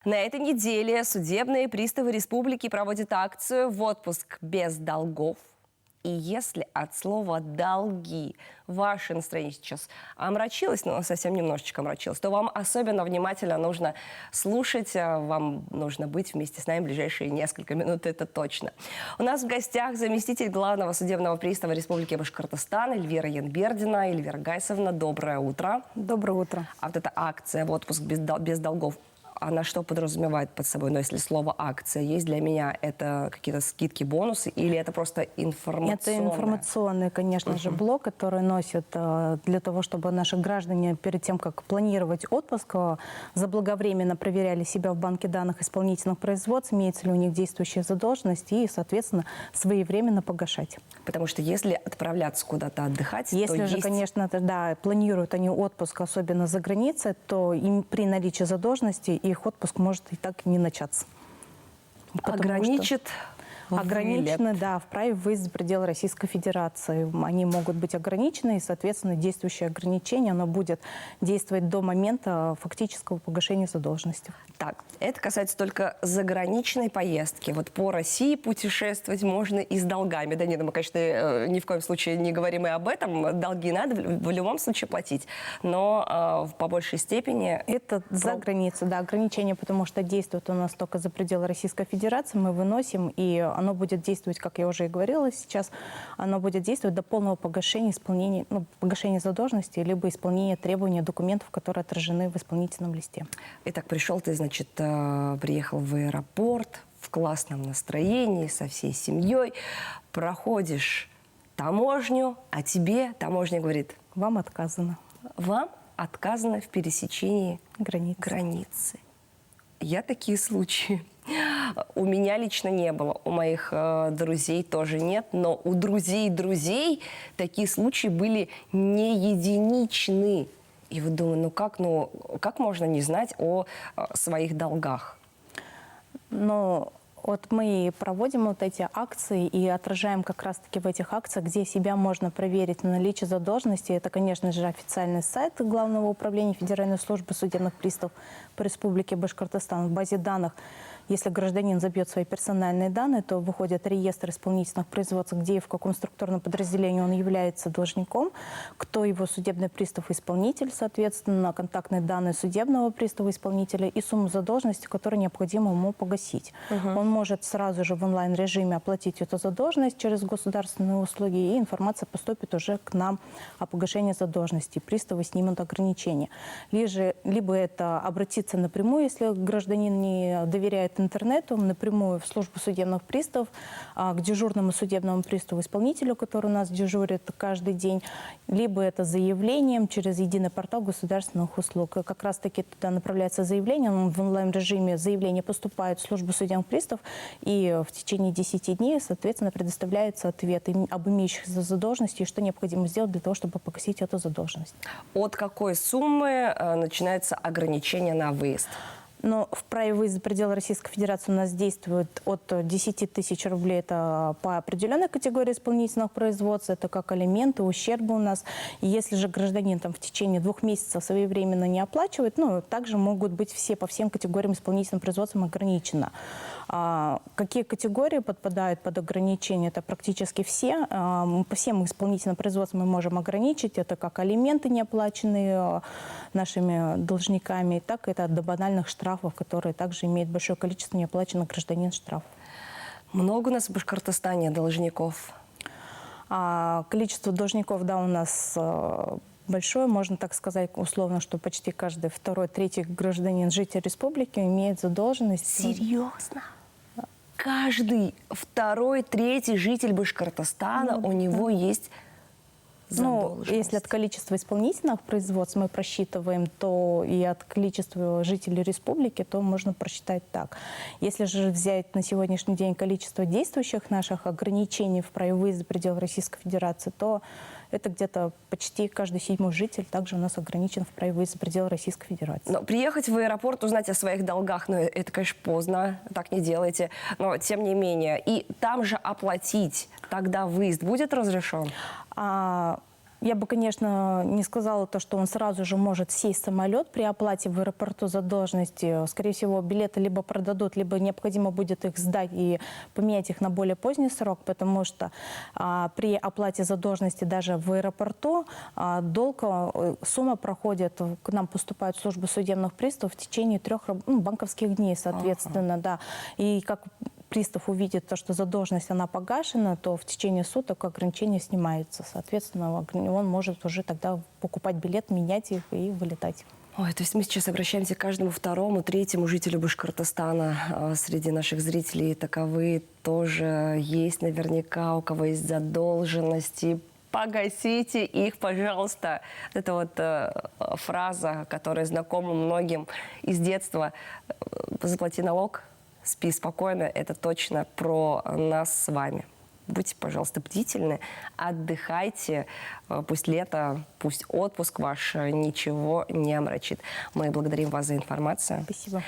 На этой неделе судебные приставы республики проводят акцию «В отпуск без долгов». И если от слова «долги» ваше настроение сейчас омрачилось, но совсем немножечко омрачилось, то вам особенно внимательно нужно слушать, вам нужно быть вместе с нами в ближайшие несколько минут, это точно. У нас в гостях заместитель главного судебного пристава Республики Башкортостан Эльвира Янбердина. Эльвира Гайсовна, доброе утро. Доброе утро. А вот эта акция «В отпуск без долгов», она что подразумевает под собой? Но если слово «акция» есть для меня, это какие-то скидки, бонусы или это просто информационное? Это информационный, конечно же, блок, который носит для того, чтобы наши граждане перед тем, как планировать отпуск, заблаговременно проверяли себя в банке данных исполнительных производств, имеется ли у них действующая задолженность и, соответственно, своевременно погашать. Потому что если отправляться куда-то отдыхать, если то же, есть... конечно, да, планируют они отпуск, особенно за границей, то им при наличии задолженности их отпуск может и так не начаться. Ограничит ограничены, да, в праве выезда за пределы Российской Федерации. Они могут быть ограничены, и, соответственно, действующее ограничение, оно будет действовать до момента фактического погашения задолженности. Так, это касается только заграничной поездки. Вот по России путешествовать можно и с долгами. Да нет, мы, конечно, ни в коем случае не говорим и об этом. Долги надо в любом случае платить, но по большей степени... Это за границей, да, ограничение, потому что действует у нас только за пределы Российской Федерации, мы выносим, и оно будет действовать, как я уже и говорила сейчас, оно будет действовать до полного погашения исполнения, погашения задолженности, либо исполнения требований документов, которые отражены в исполнительном листе. Итак, пришел ты, значит, приехал в аэропорт в классном настроении, со всей семьей, проходишь таможню, а тебе таможня говорит: вам отказано. Вам отказано в пересечении границы. Я такие случаи у меня лично не было, у моих друзей тоже нет, но у друзей такие случаи были не единичны. И вот думаю, как можно не знать о своих долгах? Но вот мы проводим вот эти акции и отражаем как раз-таки в этих акциях, где себя можно проверить на наличие задолженности. Это, конечно же, официальный сайт Главного управления Федеральной службы судебных приставов по Республике Башкортостан. В базе данных, если гражданин забьет свои персональные данные, то выходит реестр исполнительных производств, где и в каком структурном подразделении он является должником, кто его судебный пристав-исполнитель, соответственно, контактные данные судебного пристава-исполнителя и сумму задолженности, которую необходимо ему погасить. Он может сразу же в онлайн-режиме оплатить эту задолженность через государственные услуги, и информация поступит уже к нам о погашении задолженности. Приставы снимут ограничения. Либо это обратиться напрямую, если гражданин не доверяет интернету, напрямую в службу судебных приставов, к дежурному судебному приставу-исполнителю, который у нас дежурит каждый день, либо это заявлением через единый портал государственных услуг. Как раз-таки туда направляется заявление, в онлайн-режиме заявление поступает в службу судебных приставов, и в течение 10 дней, соответственно, предоставляется ответ об имеющихся задолженности и что необходимо сделать для того, чтобы погасить эту задолженность. От какой суммы начинается ограничение на выезд? Но в праве выезда за пределы Российской Федерации у нас действует от 10 тысяч рублей. Это по определенной категории исполнительных производств. Это как алименты, ущербы у нас. И если же гражданин в течение 2 месяцев своевременно не оплачивает, также могут быть по всем категориям исполнительных производств ограничено. Какие категории подпадают под ограничение? Это практически все. По всем исполнительным производствам мы можем ограничить. Это как алименты, не оплаченные нашими должниками, так это до банальных штрафов, которые также имеют большое количество неоплаченных гражданин штрафов. Много у нас в Башкортостане должников? Количество должников, да, у нас большое. Можно так сказать условно, что почти каждый второй, третий гражданин, житель республики имеет задолженность. Серьезно? Каждый второй, третий житель Башкортостана, у него есть задолженность. Если от количества исполнительных производств мы просчитываем, то и от количества жителей республики, то можно просчитать так. Если же взять на сегодняшний день количество действующих наших ограничений в праве выезда за пределы Российской Федерации, то это где-то почти каждый 7-й житель также у нас ограничен в праве выезда за пределы Российской Федерации. Но приехать в аэропорт, узнать о своих долгах, это, конечно, поздно, так не делайте, но тем не менее. И там же оплатить, тогда выезд будет разрешен? Я бы, конечно, не сказала то, что он сразу же может сесть в самолет при оплате в аэропорту задолженности. Скорее всего, билеты либо продадут, либо необходимо будет их сдать и поменять их на более поздний срок, потому что при оплате задолженности даже в аэропорту сумма проходит, к нам поступает в службу судебных приставов в течение 3 банковских дней, соответственно, да. И как пристав увидит то, что задолженность она погашена, то в течение суток ограничения снимаются. Соответственно, он может уже тогда покупать билет, менять их и вылетать. Ой, то есть мы сейчас обращаемся к каждому второму, третьему жителю Башкортостана. Среди наших зрителей таковые тоже есть наверняка, у кого есть задолженности. Погасите их, пожалуйста. Это вот фраза, которая знакома многим из детства. Заплати налог, спи спокойно. Это точно про нас с вами. Будьте, пожалуйста, бдительны, отдыхайте. Пусть лето, пусть отпуск ваш ничего не омрачит. Мы благодарим вас за информацию. Спасибо.